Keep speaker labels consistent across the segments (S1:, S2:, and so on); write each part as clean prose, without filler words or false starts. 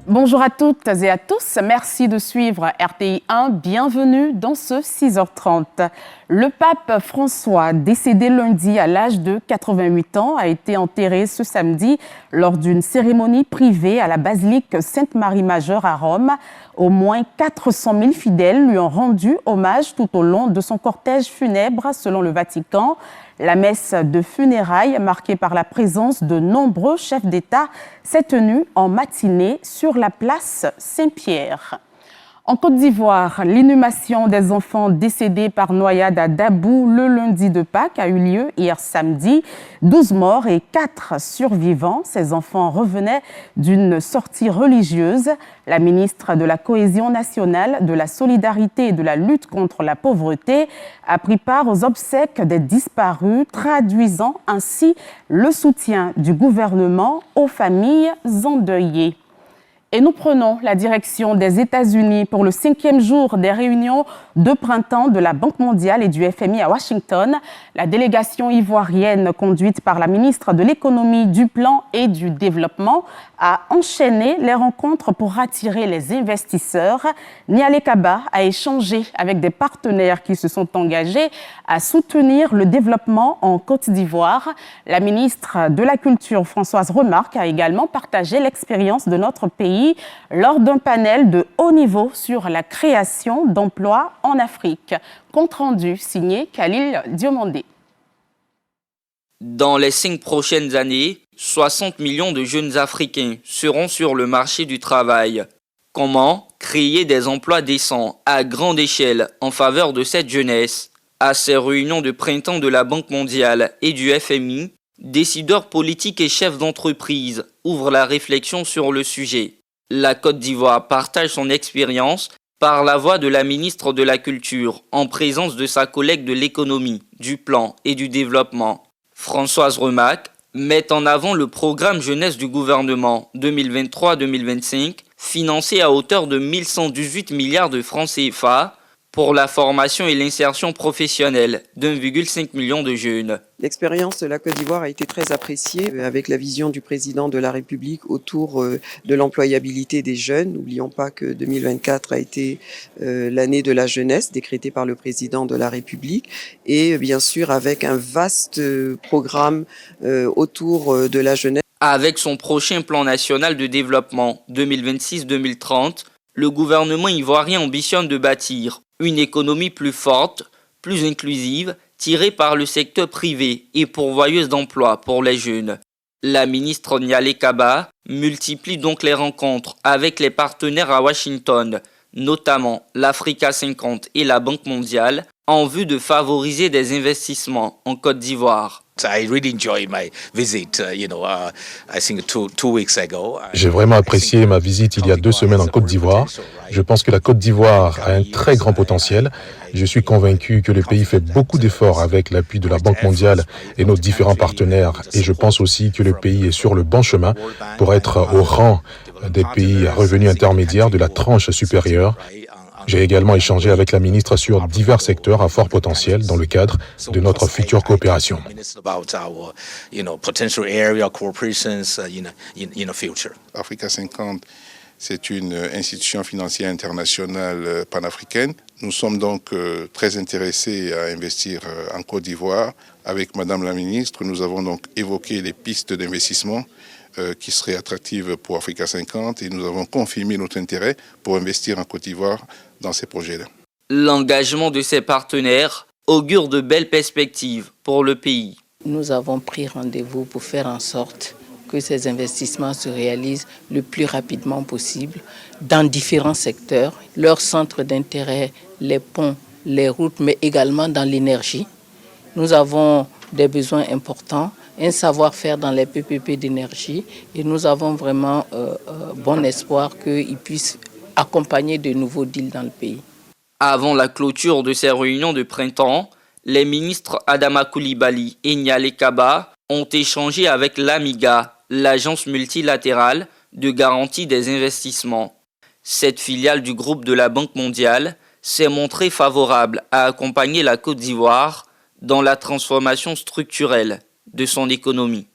S1: Bonjour à toutes et à tous, merci de suivre RTI 1, bienvenue dans ce 6h30. Le pape François, décédé lundi à l'âge de 88 ans, a été enterré ce samedi lors d'une cérémonie privée à la basilique Sainte-Marie-Majeure à Rome. Au moins 400 000 fidèles lui ont rendu hommage tout au long de son cortège funèbre selon le Vatican. La messe de funérailles, marquée par la présence de nombreux chefs d'État, s'est tenue en matinée sur la place Saint-Pierre. En Côte d'Ivoire, l'inhumation des enfants décédés par noyade à Dabou le lundi de Pâques a eu lieu hier samedi. 12 morts et 4 survivants. Ces enfants revenaient d'une sortie religieuse. La ministre de la Cohésion nationale, de la solidarité et de la lutte contre la pauvreté a pris part aux obsèques des disparus, traduisant ainsi le soutien du gouvernement aux familles endeuillées. Et nous prenons la direction des États-Unis pour le 5e jour des réunions de printemps de la Banque mondiale et du FMI à Washington. La délégation ivoirienne, conduite par la ministre de l'Économie, du Plan et du Développement, a enchaîné les rencontres pour attirer les investisseurs. Nialé Kaba a échangé avec des partenaires qui se sont engagés à soutenir le développement en Côte d'Ivoire. La ministre de la Culture, Françoise Remarque, a également partagé l'expérience de notre pays lors d'un panel de haut niveau sur la création d'emplois en Afrique. Compte rendu signé Khalil Diomandé.
S2: Dans les 5 prochaines années, 60 millions de jeunes Africains seront sur le marché du travail. Comment créer des emplois décents à grande échelle en faveur de cette jeunesse? À ces réunions de printemps de la Banque mondiale et du FMI, décideurs politiques et chefs d'entreprise ouvrent la réflexion sur le sujet. La Côte d'Ivoire partage son expérience par la voix de la ministre de la Culture en présence de sa collègue de l'Économie, du Plan et du Développement. Françoise Remarque met en avant le programme jeunesse du gouvernement 2023-2025, financé à hauteur de 1118 milliards de francs CFA pour la formation et l'insertion professionnelle d'1,5 million de jeunes.
S3: L'expérience de la Côte d'Ivoire a été très appréciée avec la vision du président de la République autour de l'employabilité des jeunes. N'oublions pas que 2024 a été l'année de la jeunesse décrétée par le président de la République et bien sûr avec un vaste programme autour de la jeunesse.
S2: Avec son prochain plan national de développement 2026-2030, le gouvernement ivoirien ambitionne de bâtir une économie plus forte, plus inclusive, tirée par le secteur privé et pourvoyeuse d'emplois pour les jeunes. La ministre Nialé Kaba multiplie donc les rencontres avec les partenaires à Washington, notamment l'Africa 50 et la Banque mondiale, en vue de favoriser des investissements en Côte d'Ivoire.
S4: J'ai vraiment apprécié ma visite il y a 2 semaines en Côte d'Ivoire. Je pense que la Côte d'Ivoire a un très grand potentiel. Je suis convaincu que le pays fait beaucoup d'efforts avec l'appui de la Banque mondiale et nos différents partenaires. Et je pense aussi que le pays est sur le bon chemin pour être au rang des pays à revenus intermédiaires de la tranche supérieure. J'ai également échangé avec la ministre sur divers secteurs à fort potentiel dans le cadre de notre future coopération.
S5: Africa 50, c'est une institution financière internationale panafricaine. Nous sommes donc très intéressés à investir en Côte d'Ivoire. Avec Madame la ministre, nous avons donc évoqué les pistes d'investissement qui seraient attractives pour Africa 50 et nous avons confirmé notre intérêt pour investir en Côte d'Ivoire dans ces projets-là.
S2: L'engagement de ses partenaires augure de belles perspectives pour le pays.
S6: Nous avons pris rendez-vous pour faire en sorte que ces investissements se réalisent le plus rapidement possible dans différents secteurs. Leurs centres d'intérêt, les ponts, les routes, mais également dans l'énergie. Nous avons des besoins importants, un savoir-faire dans les PPP d'énergie et nous avons vraiment bon espoir qu'ils puissent accompagner de nouveaux deals dans le pays.
S2: Avant la clôture de ces réunions de printemps, les ministres Adama Coulibaly et Nialé Kaba ont échangé avec l'AMIGA, l'agence multilatérale de garantie des investissements. Cette filiale du groupe de la Banque mondiale s'est montrée favorable à accompagner la Côte d'Ivoire dans la transformation structurelle de son économie.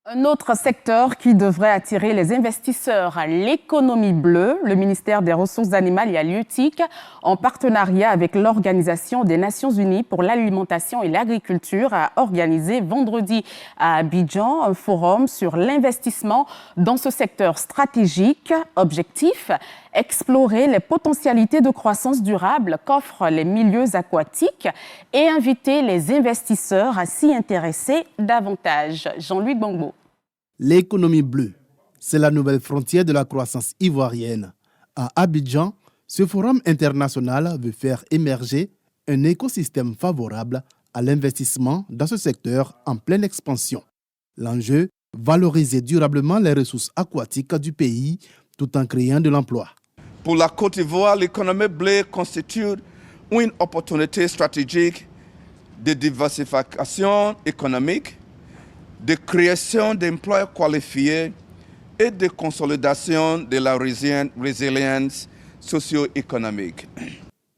S1: Un autre secteur qui devrait attirer les investisseurs, l'économie bleue. Le ministère des Ressources animales et halieutiques, en partenariat avec l'Organisation des Nations Unies pour l'alimentation et l'agriculture, a organisé vendredi à Abidjan un forum sur l'investissement dans ce secteur stratégique. Objectif, explorer les potentialités de croissance durable qu'offrent les milieux aquatiques et inviter les investisseurs à s'y intéresser davantage. Jean-Luc Gbongbo.
S7: L'économie bleue, c'est la nouvelle frontière de la croissance ivoirienne. À Abidjan, ce forum international veut faire émerger un écosystème favorable à l'investissement dans ce secteur en pleine expansion. L'enjeu, valoriser durablement les ressources aquatiques du pays tout en créant de l'emploi.
S8: Pour la Côte d'Ivoire, l'économie bleue constitue une opportunité stratégique de diversification économique, de création d'emplois qualifiés et de consolidation de la résilience socio-économique.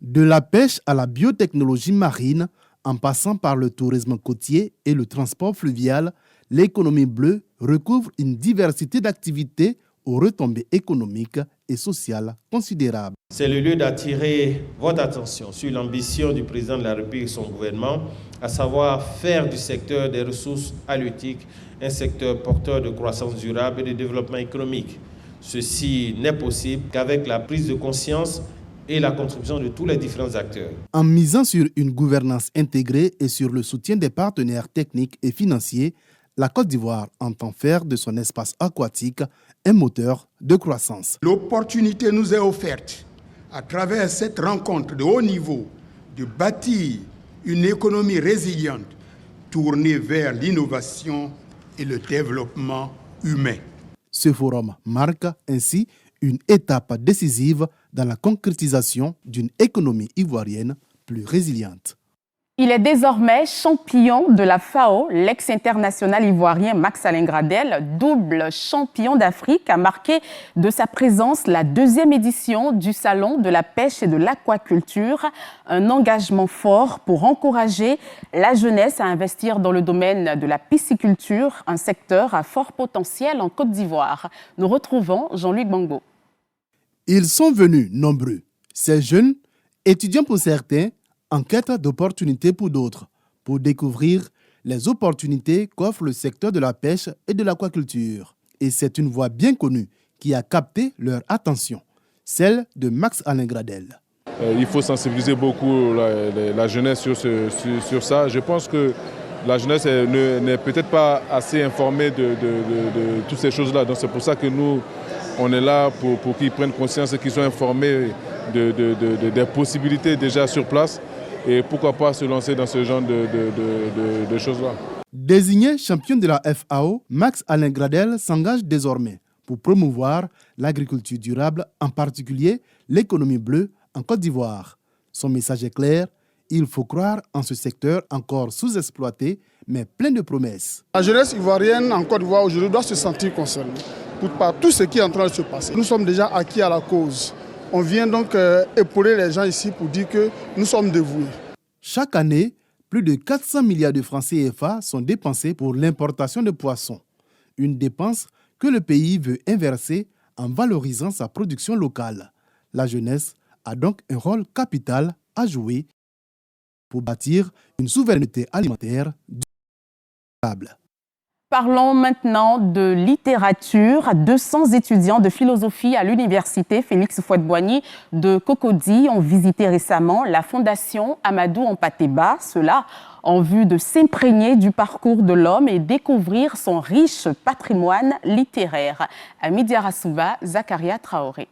S7: De la pêche à la biotechnologie marine, en passant par le tourisme côtier et le transport fluvial, l'économie bleue recouvre une diversité d'activités aux retombées économiques et sociales considérables.
S9: C'est le lieu d'attirer votre attention sur l'ambition du président de la République et son gouvernement, à savoir faire du secteur des ressources halieutiques un secteur porteur de croissance durable et de développement économique. Ceci n'est possible qu'avec la prise de conscience et la contribution de tous les différents acteurs.
S7: En misant sur une gouvernance intégrée et sur le soutien des partenaires techniques et financiers, la Côte d'Ivoire entend faire de son espace aquatique un moteur de croissance.
S10: L'opportunité nous est offerte, à travers cette rencontre de haut niveau, de bâtir une économie résiliente tournée vers l'innovation et le développement humain.
S7: Ce forum marque ainsi une étape décisive dans la concrétisation d'une économie ivoirienne plus résiliente.
S1: Il est désormais champion de la FAO. L'ex-international ivoirien Max Alain Gradel, double champion d'Afrique, a marqué de sa présence la 2e édition du Salon de la pêche et de l'aquaculture. Un engagement fort pour encourager la jeunesse à investir dans le domaine de la pisciculture, un secteur à fort potentiel en Côte d'Ivoire. Nous retrouvons Jean-Luc Gbongbo.
S7: Ils sont venus nombreux. Ces jeunes, étudiants pour certains, en quête d'opportunités pour d'autres, pour découvrir les opportunités qu'offre le secteur de la pêche et de l'aquaculture. Et c'est une voix bien connue qui a capté leur attention, celle de Max Alain Gradel.
S11: Il faut sensibiliser beaucoup la jeunesse sur ça. Je pense que la jeunesse n'est peut-être pas assez informée de toutes ces choses-là. Donc c'est pour ça que nous, on est là pour qu'ils prennent conscience et qu'ils soient informés des possibilités déjà sur place. Et pourquoi pas se lancer dans ce genre de choses-là.
S7: Désigné champion de la FAO, Max Alain Gradel s'engage désormais pour promouvoir l'agriculture durable, en particulier l'économie bleue en Côte d'Ivoire. Son message est clair, il faut croire en ce secteur encore sous-exploité, mais plein de promesses.
S12: La jeunesse ivoirienne en Côte d'Ivoire aujourd'hui doit se sentir concernée par tout ce qui est en train de se passer. Nous sommes déjà acquis à la cause. On vient donc épauler les gens ici pour dire que nous sommes dévoués.
S7: Chaque année, plus de 400 milliards de francs CFA sont dépensés pour l'importation de poissons. Une dépense que le pays veut inverser en valorisant sa production locale. La jeunesse a donc un rôle capital à jouer pour bâtir une souveraineté alimentaire durable.
S1: Parlons maintenant de littérature. 200 étudiants de philosophie à l'université Félix Houphouët-Boigny de Cocody ont visité récemment la fondation Amadou Hampâté-Bâ. Cela en vue de s'imprégner du parcours de l'homme et découvrir son riche patrimoine littéraire. À Midi Arasuba, Zakaria Traoré.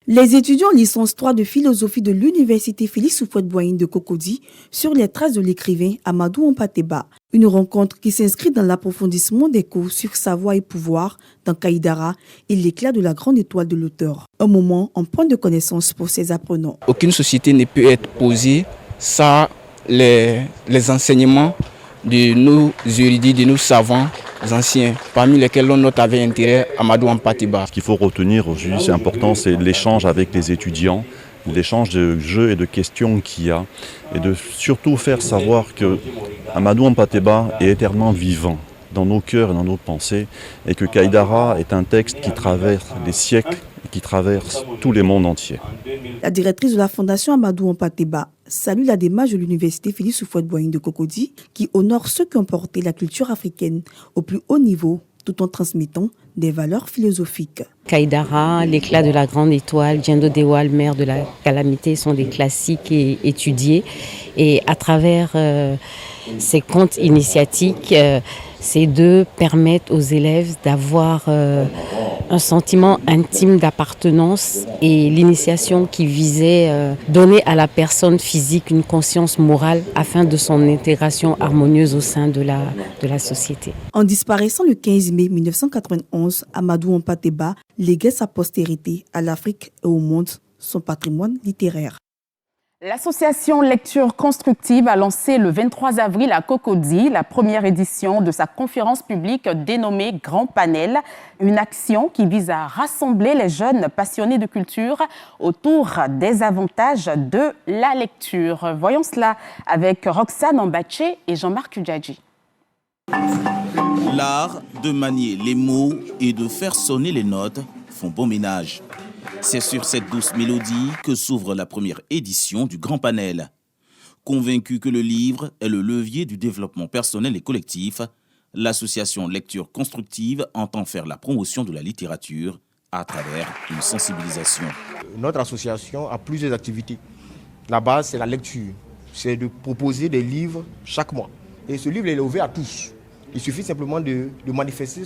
S13: Les étudiants licence 3 de philosophie de l'université Félix Houphouët-Boigny de Cocody sur les traces de l'écrivain Amadou Hampâté-Bâ. Une rencontre qui s'inscrit dans l'approfondissement des cours sur savoir et pouvoir dans Kaïdara et l'éclat de la grande étoile de l'auteur. Un moment en point de connaissance pour ces apprenants.
S14: Aucune société ne peut être posée sans les enseignements de nos érudits, de nos savants anciens, parmi lesquels l'on note avec intérêt Amadou Hampâté-Bâ.
S15: Ce qu'il faut retenir aujourd'hui, c'est important, c'est l'échange avec les étudiants l'échange de jeux et de questions qu'il y a, et de surtout faire savoir que Amadou Hampâté-Bâ est éternellement vivant dans nos cœurs et dans nos pensées, et que Kaïdara est un texte qui traverse les siècles et qui traverse tous les mondes entiers.
S13: La directrice de la Fondation Amadou Hampâté-Bâ salue la démarche de l'Université Félix Houphouët-Boigny de Cocody qui honore ceux qui ont porté la culture africaine au plus haut niveau tout en transmettant des valeurs philosophiques.
S16: Kaïdara, l'éclat de la grande étoile, Diendo Dewal, mère de la calamité, sont des classiques et étudiés. Et à travers ces contes initiatiques, ces deux permettent aux élèves d'avoir un sentiment intime d'appartenance et l'initiation qui visait donner à la personne physique une conscience morale afin de son intégration harmonieuse au sein de la société.
S13: En disparaissant le 15 mai 1991, Amadou Hampâté-Bâ léguait sa postérité à l'Afrique et au monde son patrimoine littéraire.
S1: L'association Lecture Constructive a lancé le 23 avril à Cocody la première édition de sa conférence publique dénommée Grand Panel, une action qui vise à rassembler les jeunes passionnés de culture autour des avantages de la lecture. Voyons cela avec Roxane Ambaché et Jean-Marc Udjadji.
S17: L'art de manier les mots et de faire sonner les notes font bon ménage. C'est sur cette douce mélodie que s'ouvre la première édition du Grand Panel. Convaincu que le livre est le levier du développement personnel et collectif, l'association Lecture Constructive entend faire la promotion de la littérature à travers une sensibilisation.
S18: Notre association a plusieurs activités. La base, c'est la lecture. C'est de proposer des livres chaque mois. Et ce livre est ouvert à tous. Il suffit simplement de manifester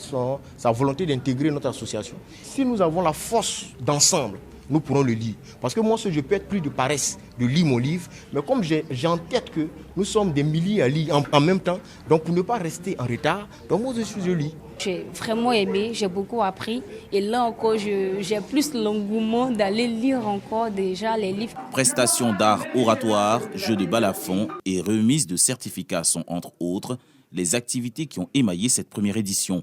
S18: sa volonté d'intégrer notre association. Si nous avons la force d'ensemble, nous pourrons le lire. Parce que moi, je peux être plus de paresse de lire mon livre, mais comme j'ai en tête que nous sommes des milliers à lire en même temps, donc pour ne pas rester en retard, donc moi je lis.
S19: J'ai vraiment aimé, j'ai beaucoup appris et là encore j'ai plus l'engouement d'aller lire encore déjà les livres.
S17: Prestations d'art oratoire, jeux de balafon et remise de certificats sont entre autres les activités qui ont émaillé cette première édition.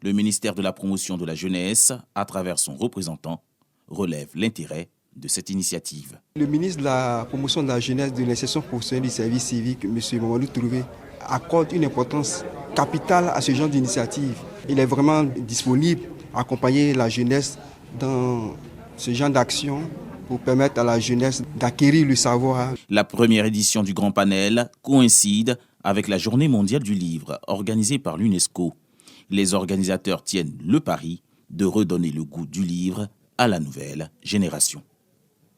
S17: Le ministère de la Promotion de la Jeunesse, à travers son représentant, relève l'intérêt de cette initiative.
S20: Le ministre de la Promotion de la Jeunesse, de l'insertion professionnelle du service civique, M. Mamadou Touré, accorde une importance capitale à ce genre d'initiative. Il est vraiment disponible à accompagner la jeunesse dans ce genre d'action pour permettre à la jeunesse d'acquérir le savoir.
S17: La première édition du Grand Panel coïncide avec la Journée mondiale du livre organisée par l'UNESCO. Les organisateurs tiennent le pari de redonner le goût du livre à la nouvelle génération.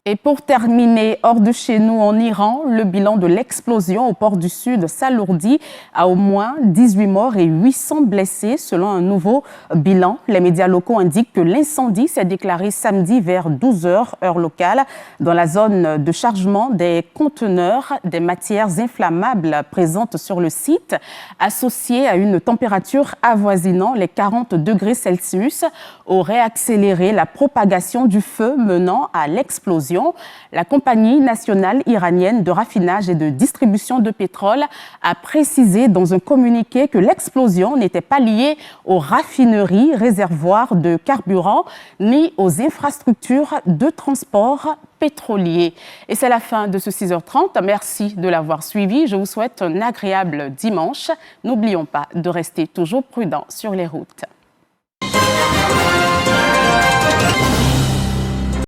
S1: Et pour terminer, hors de chez nous en Iran, le bilan de l'explosion au port du Sud s'alourdit à au moins 18 morts et 800 blessés selon un nouveau bilan. Les médias locaux indiquent que l'incendie s'est déclaré samedi vers 12h, heure locale, dans la zone de chargement des conteneurs des matières inflammables présentes sur le site, associées à une température avoisinant les 40 degrés Celsius, aurait accéléré la propagation du feu menant à l'explosion. La compagnie nationale iranienne de raffinage et de distribution de pétrole a précisé dans un communiqué que l'explosion n'était pas liée aux raffineries, réservoirs de carburant, ni aux infrastructures de transport pétrolier. Et c'est la fin de ce 6h30. Merci de l'avoir suivi. Je vous souhaite un agréable dimanche. N'oublions pas de rester toujours prudents sur les routes.